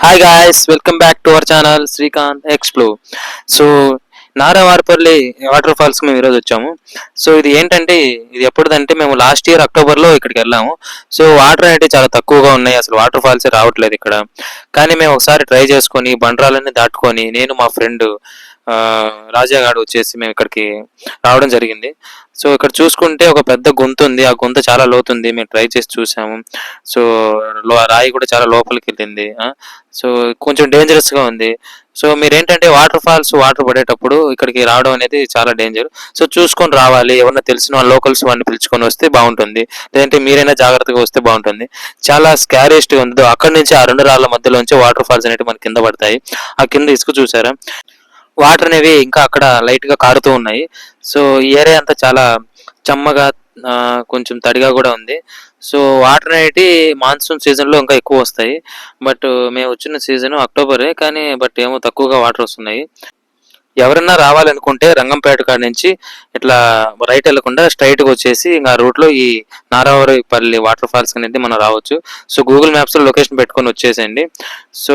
Hi guys, welcome back to our channel Srikanth ఎక్స్ప్లో. So Naravaripalli water falls మేము ఈరోజు వచ్చాము. సో ఇది ఏంటంటే, ఇది ఎప్పుడుదంటే మేము లాస్ట్ ఇయర్ అక్టోబర్లో ఇక్కడికి వెళ్ళాము. సో వాటర్ అనేవి చాలా తక్కువగా ఉన్నాయి, అసలు వాటర్ ఫాల్సే రావట్లేదు ఇక్కడ. కానీ మేము ఒకసారి ట్రై చేసుకొని బండరాలన్నీ దాటుకొని నేను మా ఫ్రెండ్ రాజాగాడు వచ్చేసి మేము ఇక్కడికి రావడం జరిగింది. సో ఇక్కడ చూసుకుంటే ఒక పెద్ద గుంత ఉంది, ఆ గుంత చాలా లోతుంది. మేము ట్రై చేసి చూసాము. సో రాయి కూడా చాలా లోపలికి వెళ్ళింది. సో కొంచెం డేంజరస్గా ఉంది. సో మీరేంటంటే వాటర్ పడేటప్పుడు ఇక్కడికి రావడం అనేది చాలా డేంజర్. సో చూసుకొని రావాలి, ఎవరన్నా తెలిసిన వాళ్ళు లోకల్స్ వాడిని పిలుచుకొని వస్తే బాగుంటుంది, లేదంటే మీరైనా జాగ్రత్తగా వస్తే బాగుంటుంది. చాలా స్కారియస్ట్గా ఉంది. అక్కడి నుంచి ఆ రెండు రాళ్ళ మధ్యలోంచి వాటర్ ఫాల్స్ అనేవి మనకి కింద పడతాయి. ఆ కింద ఇసుక చూసారా, వాటర్ అనేవి ఇంకా అక్కడ లైట్గా కారుతూ ఉన్నాయి. సో ఈ ఏరియా అంతా చాలా చెమ్మగా, కొంచెం తడిగా కూడా ఉంది. సో వాటర్ అనేవి మాన్సూన్ సీజన్లో ఇంకా ఎక్కువ వస్తాయి. బట్ మేము వచ్చిన సీజన్ అక్టోబరే, కానీ బట్ ఏమో తక్కువగా వాటర్ వస్తున్నాయి. ఎవరన్నా రావాలనుకుంటే రంగంపేట కాడ నుంచి ఇట్లా రైట్ వెళ్ళకుండా స్ట్రైట్గా వచ్చేసి ఇంకా రూట్లో ఈ నారావారిపల్లి వాటర్ ఫాల్స్ అనేది మనం రావచ్చు. సో గూగుల్ మ్యాప్స్లో లొకేషన్ పెట్టుకొని వచ్చేసేయండి. సో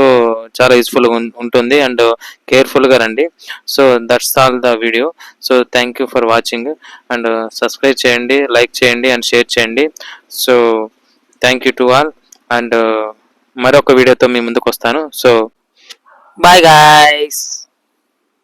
చాలా యూస్ఫుల్గా ఉంటుంది అండ్ కేర్ఫుల్గా రండి. So that's all the video. So thank you for watching and subscribe చేయండి, లైక్ చేయండి అండ్ షేర్ చేయండి. So thank you to all and మరొక వీడియోతో మీ ముందుకు వస్తాను. So bye guys.